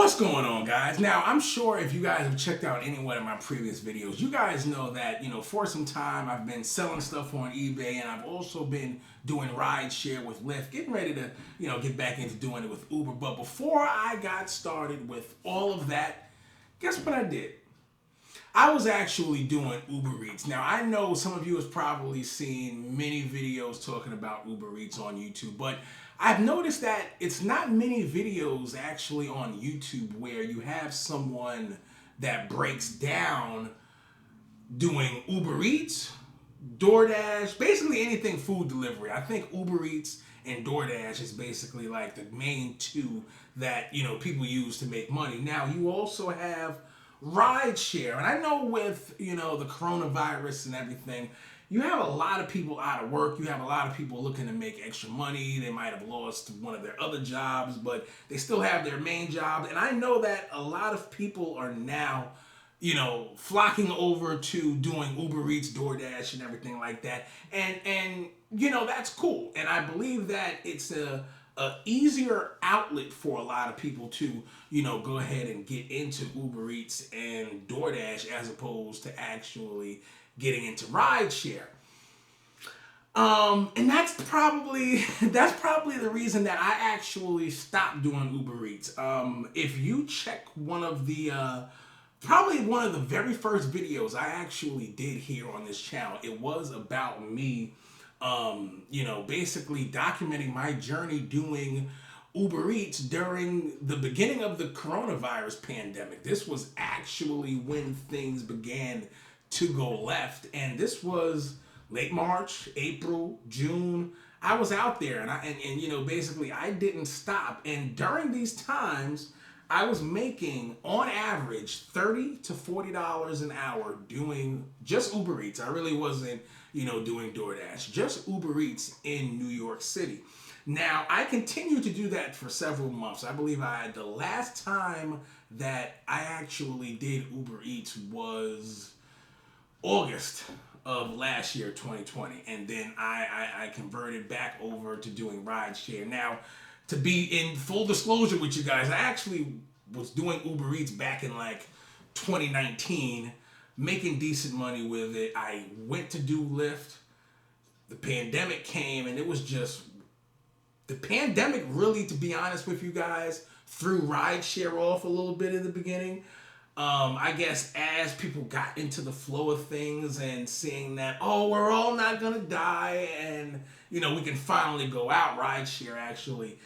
What's going on, guys? Now, I'm sure if you guys have checked out any one of my previous videos, you guys know that, for some time I've been selling stuff on eBay, and I've also been doing Rideshare with Lyft, getting ready to, get back into doing it with Uber. But before I got started with all of that, guess what I did? I was actually doing Ubereats. Now, I know some of you have probably seen many videos talking about Ubereats on YouTube, but I've noticed that it's not many videos actually on YouTube where you have someone that breaks down doing Ubereats, DoorDash, basically anything food delivery. I think Ubereats and DoorDash is basically like the main two that, people use to make money. Now, you also have Rideshare. And I know with, the coronavirus and everything, you have a lot of people out of work. You have a lot of people looking to make extra money. They might have lost one of their other jobs, but they still have their main job. And I know that a lot of people are now, flocking over to doing Uber Eats, DoorDash, and everything like that. And that's cool. And I believe that it's a easier outlet for a lot of people to, go ahead and get into Uber Eats and DoorDash as opposed to actually getting into Rideshare. And that's probably the reason that I actually stopped doing Uber Eats. If you check probably one of the very first videos I actually did here on this channel, it was about me basically documenting my journey doing Uber Eats during the beginning of the coronavirus pandemic. This was actually when things began to go left, and this was late March, April, June. I was out there, and basically I didn't stop. And during these times, I was making on average $30 to $40 an hour doing just Uber Eats. I really wasn't doing DoorDash, just Uber Eats in New York City. Now, I continued to do that for several months. I believe the last time that I actually did Uber Eats was August of last year, 2020. And then I converted back over to doing Rideshare. Now, to be in full disclosure with you guys, I actually was doing Uber Eats back in like 2019, making decent money with it. I went to do Lyft. The pandemic came, and it was just, the pandemic really, to be honest with you guys, threw Rideshare off a little bit in the beginning. I guess as people got into the flow of things and seeing that, we're all not gonna die, and we can finally go out, Rideshare actually,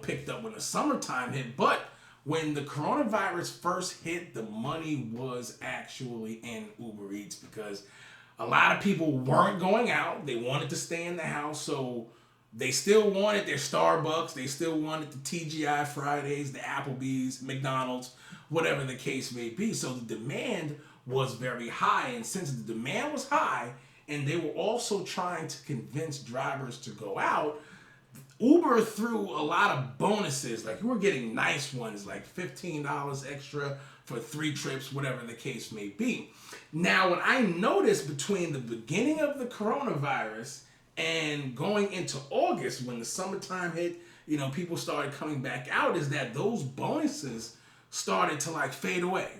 picked up when the summertime hit. But when the coronavirus first hit, the money was actually in Uber Eats because a lot of people weren't going out. They wanted to stay in the house, so they still wanted their Starbucks. They still wanted the TGI Fridays, the Applebee's, McDonald's, whatever the case may be. So the demand was very high. And since the demand was high, and they were also trying to convince drivers to go out, Uber threw a lot of bonuses. Like, you were getting nice ones, like $15 extra for 3 trips, whatever the case may be. Now, what I noticed between the beginning of the coronavirus and going into August, when the summertime hit, people started coming back out, is that those bonuses started to like fade away.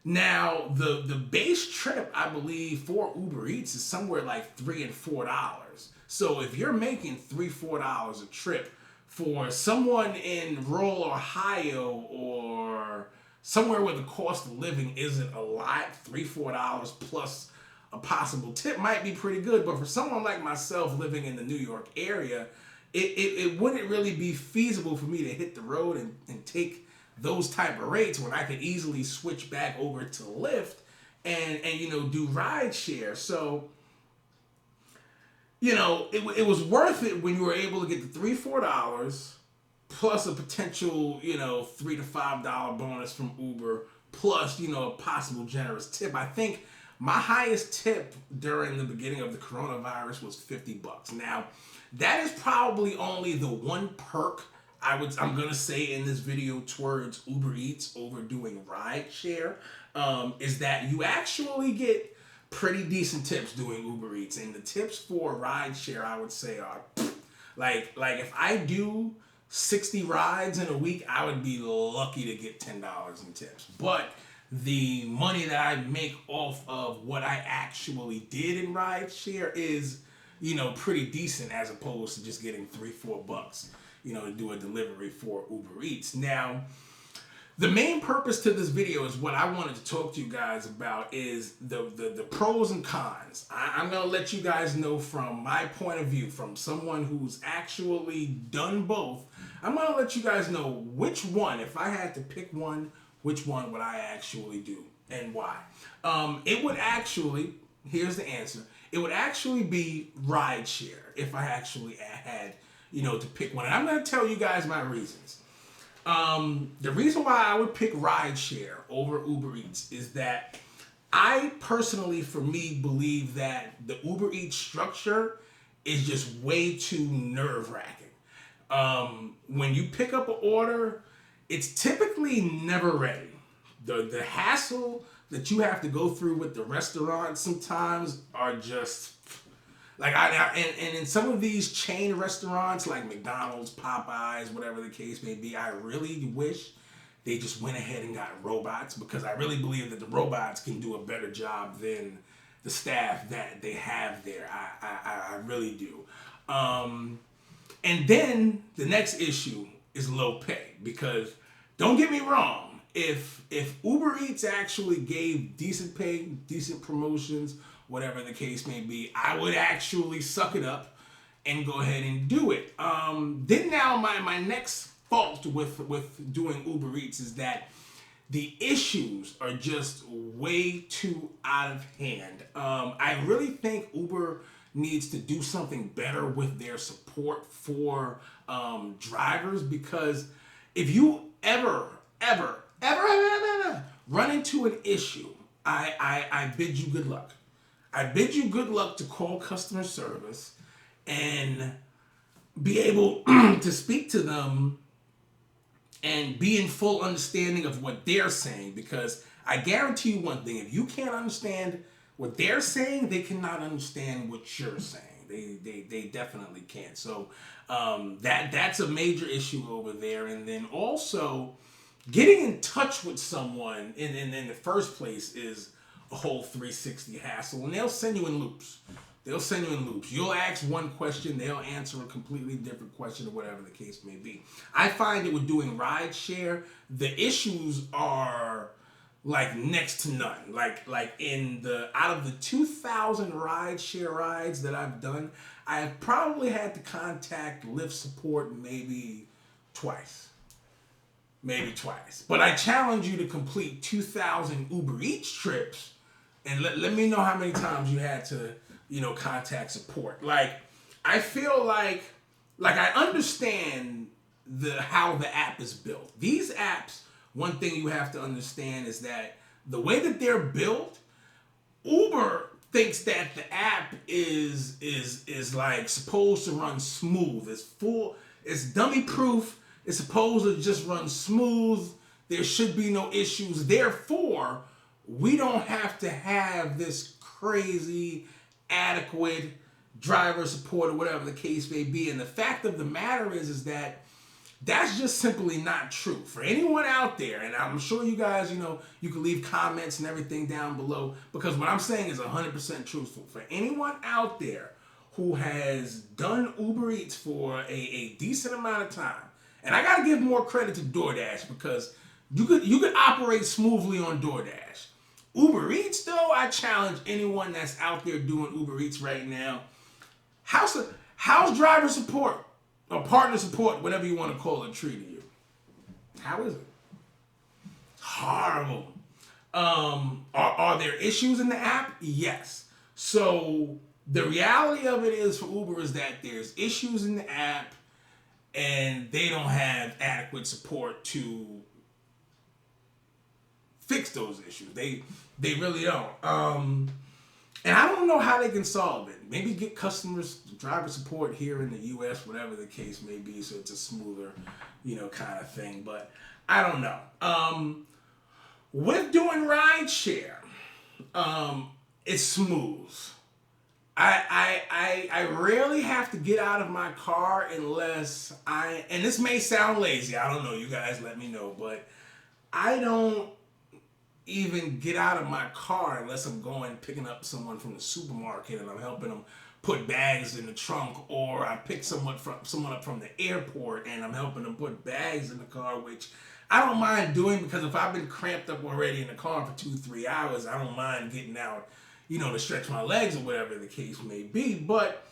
Now, the base trip, I believe, for Uber Eats is somewhere like $3 and $4. So if you're making $3, $4 a trip for someone in rural Ohio or somewhere where the cost of living isn't a lot, $3, $4 plus a possible tip might be pretty good. But for someone like myself living in the New York area, it wouldn't really be feasible for me to hit the road and take those type of rates when I could easily switch back over to Lyft and do Rideshare. So, it was worth it when you were able to get the $3, $4 plus a potential, $3 to $5 bonus from Uber plus, a possible generous tip. I think my highest tip during the beginning of the coronavirus was $50. Now, that is probably only the one perk I'm gonna say in this video towards Uber Eats over doing Rideshare, is that you actually get pretty decent tips doing Uber Eats, and the tips for Rideshare I would say are like if I do 60 rides in a week, I would be lucky to get $10 in tips. But the money that I make off of what I actually did in rideshare is, pretty decent as opposed to just getting $3-4, to do a delivery for Uber Eats. Now, the main purpose to this video is what I wanted to talk to you guys about is the pros and cons. I'm going to let you guys know from my point of view, from someone who's actually done both. I'm going to let you guys know which one, if I had to pick one, which one would I actually do and why. It would actually, here's the answer, it would actually be rideshare if I actually had, to pick one. And I'm going to tell you guys my reasons. The reason why I would pick rideshare over Uber Eats is that I personally, for me, believe that the Uber Eats structure is just way too nerve-wracking. When you pick up an order, it's typically never ready. The hassle that you have to go through with the restaurants sometimes are just like and in some of these chain restaurants like McDonald's, Popeyes, whatever the case may be, I really wish they just went ahead and got robots, because I really believe that the robots can do a better job than the staff that they have there. I really do. And then the next issue is low pay, because don't get me wrong, if Uber Eats actually gave decent pay, decent promotions, whatever the case may be, I would actually suck it up and go ahead and do it. Then now my next fault with doing Uber Eats is that the issues are just way too out of hand. I really think Uber needs to do something better with their support for drivers, because if you ever run into an issue, I bid you good luck. I bid you good luck to call customer service and be able to speak to them and be in full understanding of what they're saying, because I guarantee you one thing, if you can't understand what they're saying, they cannot understand what you're saying. They definitely can't. So that's a major issue over there. And then also, getting in touch with someone in the first place is a whole 360 hassle, and they'll send you in loops. You'll ask one question, they'll answer a completely different question, or whatever the case may be. I find that with doing rideshare, the issues are like next to none. Like out of the 2,000 rideshare rides that I've done, I have probably had to contact Lyft support maybe twice. But I challenge you to complete 2,000 Uber Eats trips and let me know how many times you had to, contact support. Like, I feel like I understand how the app is built. These apps, one thing you have to understand is that the way that they're built, Uber thinks that the app is like supposed to run smooth. It's dummy proof. It's supposed to just run smooth. There should be no issues. Therefore, we don't have to have this crazy, adequate driver support, or whatever the case may be. And the fact of the matter is that that's just simply not true. For anyone out there, and I'm sure you guys, you can leave comments and everything down below, because what I'm saying is 100% truthful. For anyone out there who has done Uber Eats for a decent amount of time, and I gotta give more credit to DoorDash, because you could operate smoothly on DoorDash. Uber Eats, though, I challenge anyone that's out there doing Uber Eats right now. How's driver support or partner support, whatever you want to call it, treating you? How is it? Horrible. Are there issues in the app? Yes. So the reality of it is, for Uber, is that there's issues in the app, and they don't have adequate support to fix those issues. They really don't. And I don't know how they can solve it. Maybe get driver support here in the U.S., whatever the case may be, so it's a smoother, kind of thing. But I don't know. With doing rideshare, it's smooth. I rarely have to get out of my car unless and this may sound lazy, I don't know, you guys let me know, but I don't even get out of my car unless I'm going picking up someone from the supermarket and I'm helping them put bags in the trunk, or I pick someone up from the airport and I'm helping them put bags in the car, which I don't mind doing because if I've been cramped up already in the car for 2-3 hours, I don't mind getting out, to stretch my legs or whatever the case may be. But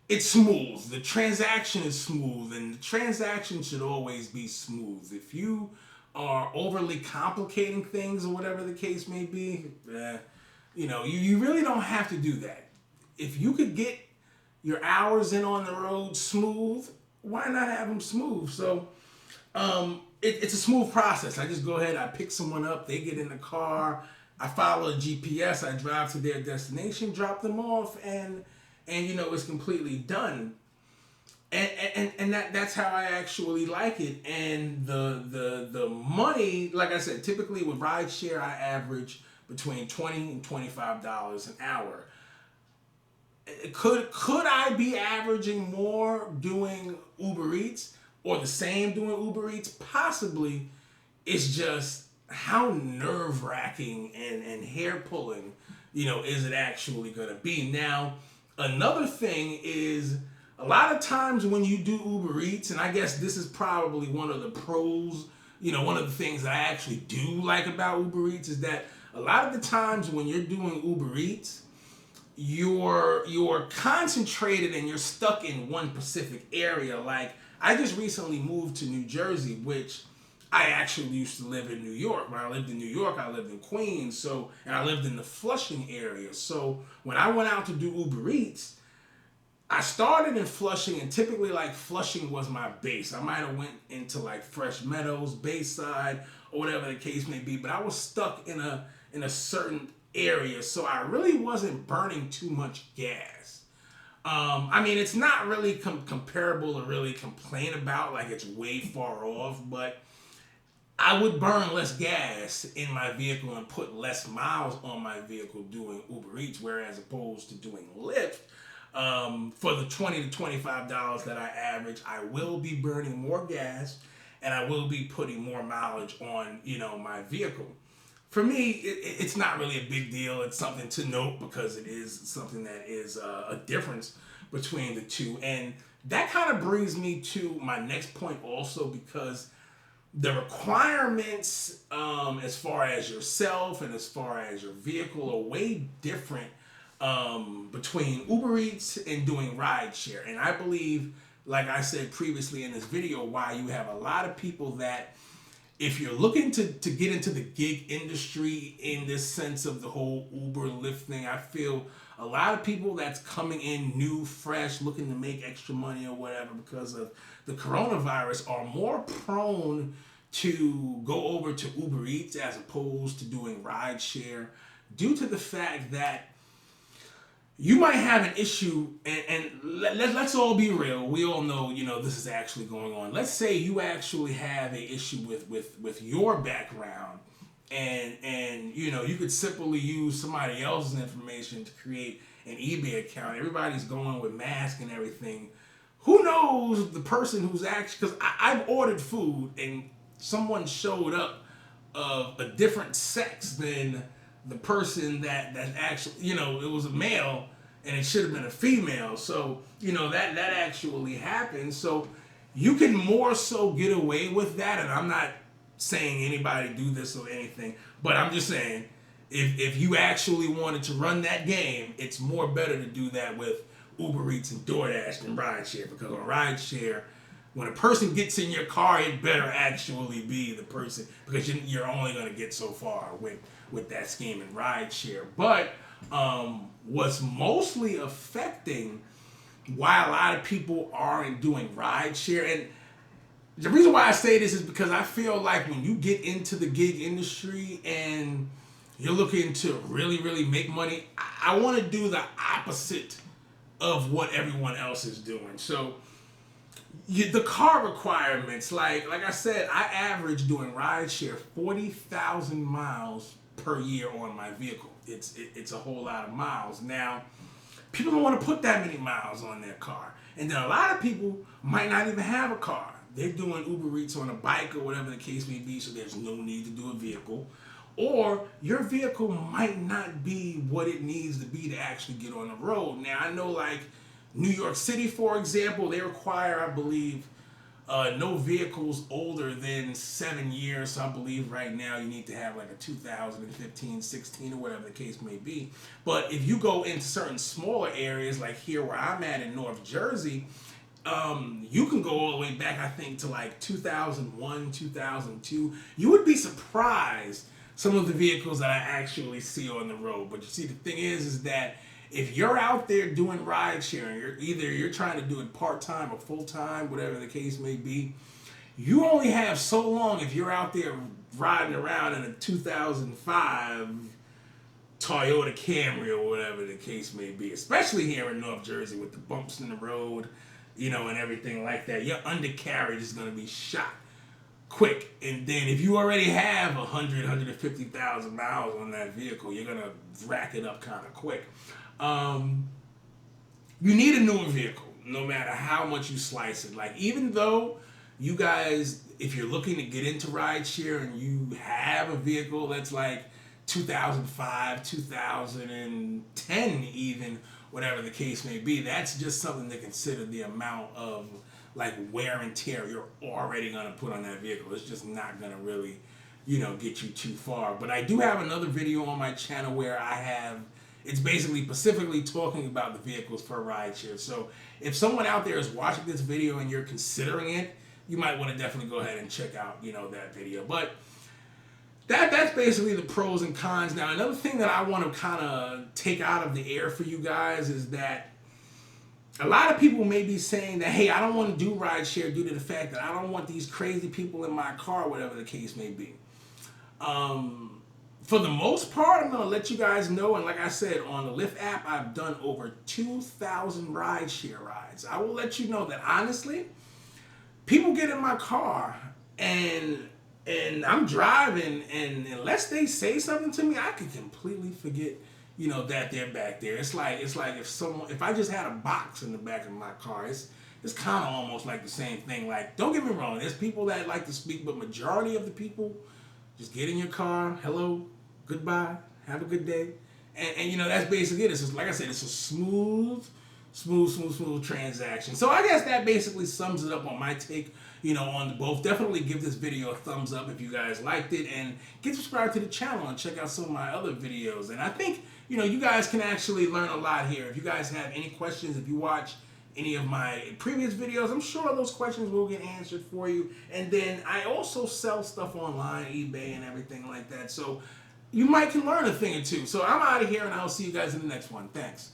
it's smooth. The transaction is smooth, and the transaction should always be smooth. If you are overly complicating things or whatever the case may be, you really don't have to do that. If you could get your hours in on the road smooth, why not have them smooth? So it's a smooth process. I just go ahead, I pick someone up, they get in the car, I follow a GPS, I drive to their destination, drop them off, and it's completely done. And that's how I actually like it. And the money, like I said, typically with rideshare, I average between $20 and $25 an hour. Could I be averaging more doing Uber Eats or the same doing Uber Eats? Possibly. It's just how nerve wracking and hair pulling, is it actually going to be? Now, another thing is a lot of times when you do Uber Eats, and I guess this is probably one of the pros, one of the things that I actually do like about Uber Eats is that a lot of the times when you're doing Uber Eats, you're concentrated and you're stuck in one specific area. Like, I just recently moved to New Jersey, which I actually used to live in New York. When I lived in New York, I lived in Queens, and I lived in the Flushing area. So when I went out to do Uber Eats, I started in Flushing, and typically like Flushing was my base. I might have went into like Fresh Meadows, Bayside, or whatever the case may be, but I was stuck in a certain area, so I really wasn't burning too much gas. I mean, it's not really comparable to really complain about, like it's way far off, but I would burn less gas in my vehicle and put less miles on my vehicle doing Uber Eats, whereas opposed to doing Lyft, for the $20 to $25 that I average, I will be burning more gas and I will be putting more mileage on, my vehicle. For me, it's not really a big deal. It's something to note because it is something that is a difference between the two. And that kind of brings me to my next point also, because the requirements as far as yourself and as far as your vehicle are way different between Uber Eats and doing rideshare. And I believe, like I said previously in this video, why you have a lot of people that, if you're looking to get into the gig industry in this sense of the whole Uber Lyft thing, I feel a lot of people that's coming in new, fresh, looking to make extra money or whatever because of the coronavirus are more prone to go over to Uber Eats as opposed to doing rideshare, due to the fact that you might have an issue, and let's all be real. We all know, this is actually going on. Let's say you actually have an issue with your background, and you could simply use somebody else's information to create an eBay account. Everybody's going with masks and everything. Who knows the person who's actually, because I've ordered food and someone showed up of a different sex than the person that actually, it was a male and it should have been a female. So, that actually happened. So you can more so get away with that. And I'm not saying anybody do this or anything, but I'm just saying if you actually wanted to run that game, it's more better to do that with Uber Eats and DoorDash than Rideshare, because on Rideshare, when a person gets in your car, it better actually be the person, because you're only going to get so far with that scheme in Rideshare. But what's mostly affecting why a lot of people aren't doing Rideshare, and the reason why I say this is because I feel like when you get into the gig industry and you're looking to really, really make money, I want to do the opposite of what everyone else is doing. So the car requirements, like I said, I average doing rideshare 40,000 miles per year on my vehicle. It's a whole lot of miles. Now, people don't want to put that many miles on their car. And then a lot of people might not even have a car. They're doing Ubereats on a bike or whatever the case may be, so there's no need to do a vehicle. Or your vehicle might not be what it needs to be to actually get on the road. Now, I know like New York City, for example, they require, I believe, no vehicles older than 7 years. So I believe right now you need to have like a 2015, 16, or whatever the case may be. But if you go into certain smaller areas, like here where I'm at in North Jersey, you can go all the way back, I think, to like 2001, 2002. You would be surprised some of the vehicles that I actually see on the road. But you see, the thing is that if you're out there doing ride sharing, you're trying to do it part-time or full-time, whatever the case may be, you only have so long if you're out there riding around in a 2005 Toyota Camry or whatever the case may be, especially here in North Jersey with the bumps in the road, and everything like that. Your undercarriage is going to be shot quick. And then if you already have 150,000 miles on that vehicle, you're going to rack it up kind of quick. You need a newer vehicle, no matter how much you slice it. Like, even though you guys, if you're looking to get into rideshare and you have a vehicle that's like 2005, 2010 even, whatever the case may be, that's just something to consider the amount of like wear and tear you're already going to put on that vehicle. It's just not going to really, get you too far. But I do have another video on my channel where it's basically specifically talking about the vehicles for rideshare. So if someone out there is watching this video and you're considering it, you might want to definitely go ahead and check out, that video. But that's basically the pros and cons. Now, another thing that I want to kind of take out of the air for you guys is that a lot of people may be saying that, hey, I don't want to do rideshare due to the fact that I don't want these crazy people in my car, whatever the case may be. For the most part, I'm going to let you guys know, and like I said, on the Lyft app, I've done over 2,000 rideshare rides. I will let you know that, honestly, people get in my car, and I'm driving, and unless they say something to me, I can completely forget, that they're back there. It's like if I just had a box in the back of my car, it's kind of almost like the same thing. Like, don't get me wrong, there's people that like to speak, but majority of the people just get in your car, hello, goodbye, have a good day, and that's basically it. It's just, like I said, it's a smooth transaction. So I guess that basically sums it up on my take, on both. Definitely give this video a thumbs up if you guys liked it, and get subscribed to the channel and check out some of my other videos. And I think, you guys can actually learn a lot here. If you guys have any questions, if you watch any of my previous videos, I'm sure those questions will get answered for you. And then I also sell stuff online, eBay and everything like that. So you might can learn a thing or two. So I'm out of here, and I'll see you guys in the next one. Thanks.